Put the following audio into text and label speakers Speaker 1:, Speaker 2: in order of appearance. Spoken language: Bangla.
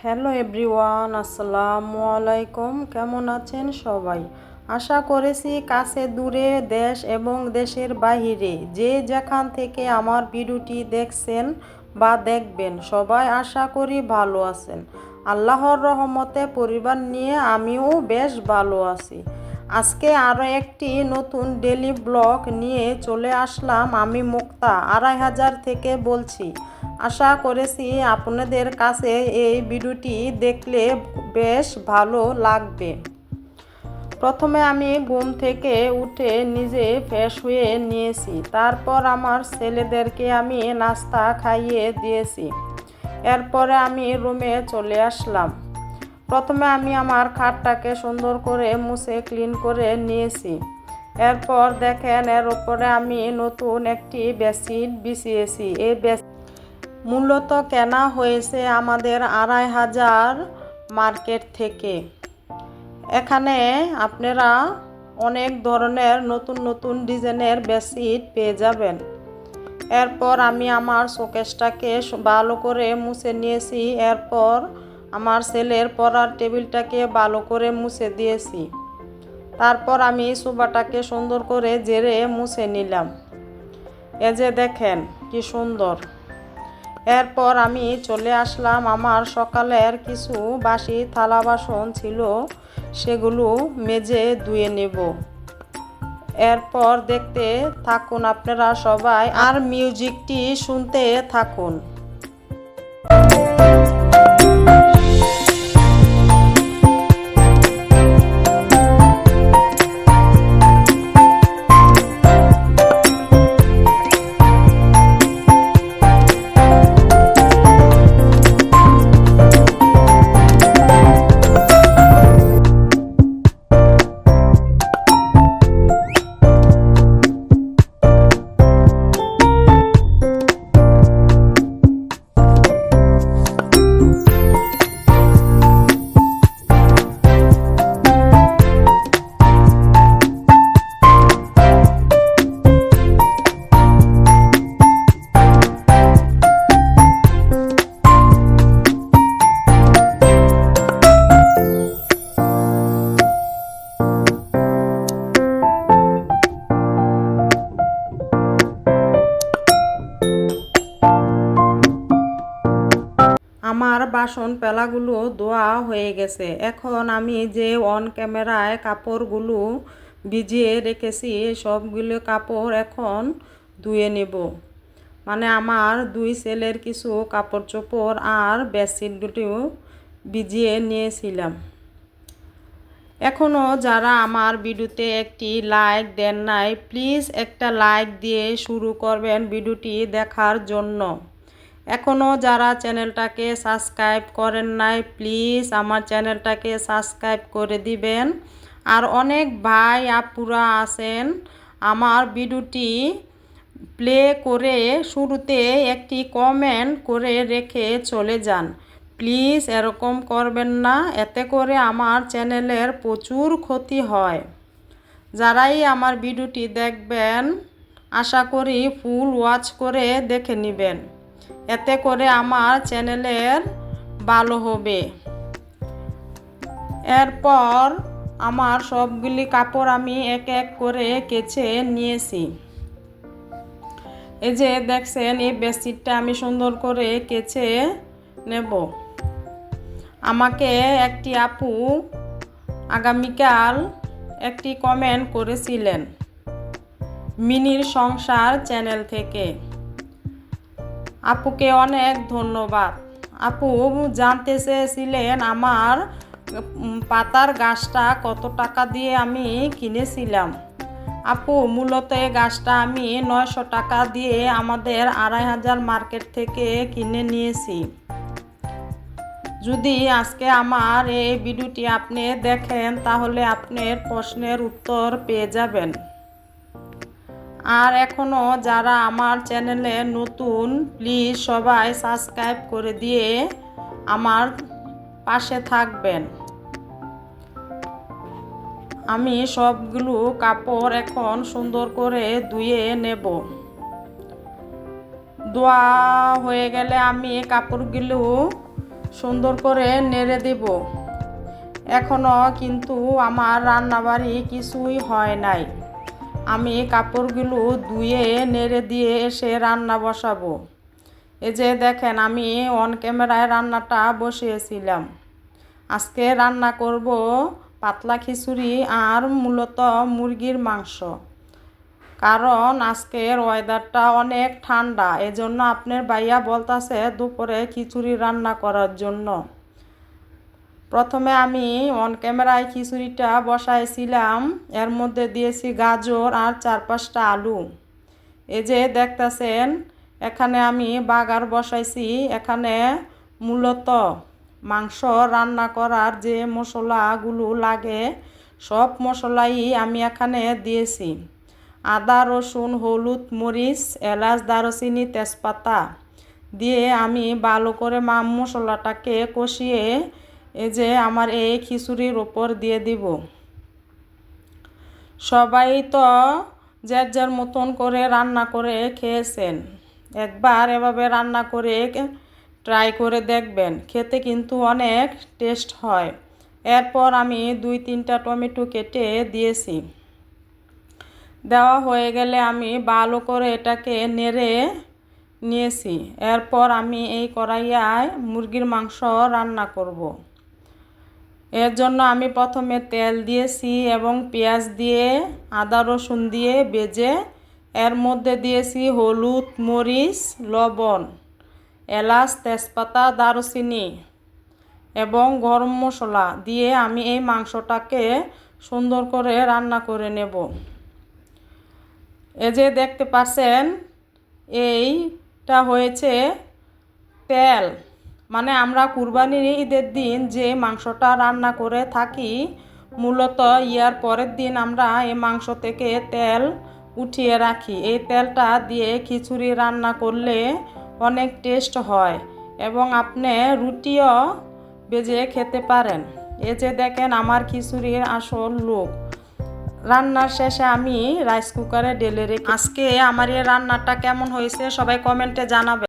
Speaker 1: হ্যালো এভরিওয়ান, আসসালামু আলাইকুম। কেমন আছেন সবাই? আশা করেছি কাছে দূরে, দেশ এবং দেশের বাহিরে যে যেখান থেকে আমার ভিডিওটি দেখছেন বা দেখবেন, সবাই আশা করি ভালো আছেন। আল্লাহর রহমতে পরিবার নিয়ে আমিও বেশ ভালো আছি। আজকে আরও একটি নতুন ডেলি ব্লগ নিয়ে চলে আসলাম। আমি মুক্তা ২৫০০ থেকে বলছি। আশা করেছি আপনাদের কাছে এই ভিডিওটি দেখলে বেশ ভালো লাগবে। প্রথমে আমি ঘুম থেকে উঠে নিজে ফ্রেশ হয়ে নিয়েছি। তারপর আমার ছেলেদেরকে আমি নাস্তা খাইয়ে দিয়েছি। এরপরে আমি রুমে চলে আসলাম। প্রথমে আমি আমার খাটটাকে সুন্দর করে মুছে ক্লিন করে নিয়েছি। এরপর দেখেন, এর উপরে আমি নতুন একটি বেডশিট বিছিয়েছি। এই মূলত কেনা হয়েছে আমাদের ২৫০০ মার্কেট থেকে। এখানে আপনারা অনেক ধরনের নতুন নতুন ডিজাইনের বেডশিট পেয়ে যাবেন। এরপর আমি আমার শোকেসটাকে ভালো করে মুছে নিয়েছি। এরপর আমার ছেলের পড়ার টেবিলটাকে ভালো করে মুছে দিয়েছি। তারপর আমি সোফাটাকে সুন্দর করে ঝেড়ে মুছে নিলাম। এই যে দেখেন কি সুন্দর। এরপর আমি চলে আসলাম, আমার সকালের কিছু বাসি থালা বাসন ছিল, সেগুলো মেজে ধুয়ে নেব। এরপর দেখতে থাকুন আপনারা সবাই, আর মিউজিকটি শুনতে থাকুন। আমার বাসন পেলাগুলো ধোয়া হয়ে গেছে। এখন আমি যে অন ক্যামেরায় কাপড়গুলো ভিজিয়ে রেখেছি, সবগুলো কাপড় এখন ধুয়ে নেব। মানে আমার দুই ছেলের কিছু কাপড় চোপড় আর বেডশিটগুলো ভিজিয়ে নিয়েছিলাম। এখনও যারা আমার ভিডিওতে একটি লাইক দেন নাই, প্লিজ একটা লাইক দিয়ে শুরু করবেন ভিডিওটি দেখার জন্য। এখনও যারা চ্যানেলটাকে সাবস্ক্রাইব করেন নাই, প্লিজ আমার চ্যানেলটাকে সাবস্ক্রাইব করে দিবেন। আর অনেক ভাই আপুরা আছেন, আমার ভিডিওটি প্লে করে শুরুতে একটি কমেন্ট করে রেখে চলে যান। প্লিজ এরকম করবেন না, এতে করে আমার চ্যানেলের প্রচুর ক্ষতি হয়। যারাই আমার ভিডিওটি দেখবেন, আশা করি ফুল ওয়াচ করে দেখে নেবেন, এতে করে আমার চ্যানেলের ভালো হবে। এরপর আমার সবগুলি কাপড় আমি এক এক করে কেচে নিয়েছি। এই যে দেখছেন, এই বেডশিটটা আমি সুন্দর করে কেচে নেব। আমাকে একটি আপু আগামীকাল একটি কমেন্ট করেছিলেন মিনির সংসার চ্যানেল থেকে। আপুকে অনেক ধন্যবাদ। আপু জানতে চেয়েছিলেন আমার পাতার গাছটা কত টাকা দিয়ে আমি কিনেছিলাম। আপু মূলত এই গাছটা আমি 900 টাকা দিয়ে আমাদের ২৫০০ মার্কেট থেকে কিনে নিয়েছি। যদি আজকে আমার এই ভিডিওটি আপনি দেখেন, তাহলে আপনার প্রশ্নের উত্তর পেয়ে যাবেন। আর এখনও যারা আমার চ্যানেলে নতুন, প্লিজ সবাই সাবস্ক্রাইব করে দিয়ে আমার পাশে থাকবেন। আমি সবগুলো কাপড় এখন সুন্দর করে ধুয়ে নেব। ধোয়া হয়ে গেলে আমি কাপড়গুলো সুন্দর করে নেড়ে দেব। এখনও কিন্তু আমার রান্নাবাড়ি কিছুই হয় নাই। আমি কাপড়গুলো ধুয়ে নেড়ে দিয়ে এসে রান্না বসাবো। এই যে দেখেন, আমি অন ক্যামেরায় রান্নাটা বসিয়েছিলাম। আজকে রান্না করব পাতলা খিচুড়ি আর মূলত মুরগির মাংস। কারণ আজকের ওয়েদারটা অনেক ঠান্ডা, এজন্য আপনার ভাইয়া বলতাছে দুপুরে খিচুড়ি রান্না করার জন্য। প্রথমে আমি অন ক্যামেরায় খিচুড়িটা বসাইছিলাম, এর মধ্যে দিয়েছি গাজর আর 4-5টা আলু। এই যে দেখতেছেন, এখানে আমি বাগার বসাইছি। এখানে মূলত মাংস রান্না করার যে মশলাগুলো লাগে সব মশলাই আমি এখানে দিয়েছি। আদা, রসুন, হলুদ, মরিচ, এলাচ, দারুচিনি, তেজপাতা দিয়ে আমি ভালো করে মশলাটাকে কষিয়ে এই যে আমার এই খিচুড়ির ওপর দিয়ে দিব। সবাই তো যার যার মতন করে রান্না করে খেয়েছেন। একবার এভাবে রান্না করে ট্রাই করে দেখবেন, খেতে কিন্তু অনেক টেস্ট হয়। এরপর আমি 2-3টা টমেটো কেটে দিয়েছি। দেওয়া হয়ে গেলে আমি ভালো করে এটাকে নেড়ে নিয়েছি। এরপর আমি এই কড়াইয়ায় মুরগির মাংস রান্না করব। এর জন্য আমি প্রথমে তেল দিয়েছি এবং পেঁয়াজ দিয়ে আদা রসুন দিয়ে ভেজে এর মধ্যে দিয়েছি হলুদ, মরিচ, লবণ, এলাচ, তেজপাতা, দারুচিনি এবং গরম মশলা দিয়ে আমি এই মাংসটাকে সুন্দর করে রান্না করে নেব। এই যে দেখতে পাচ্ছেন, এইটা হয়েছে তেল। মানে আমরা কুরবানির ঈদের দিন যে মাংসটা রান্না করে থাকি, মূলত ইয়ার পরের দিন আমরা এই মাংস থেকে তেল উঠিয়ে রাখি। এই তেলটা দিয়ে খিচুড়ি রান্না করলে অনেক টেস্ট হয় এবং আপনি রুটিও ভেজে খেতে পারেন। এই যে দেখেন আমার খিচুড়ির আসল লুক। রান্নার শেষে আমি রাইস কুকারে ঢেলে রেখে আজকে আমার এই রান্নাটা কেমন হয়েছে সবাই কমেন্টে জানাবেন।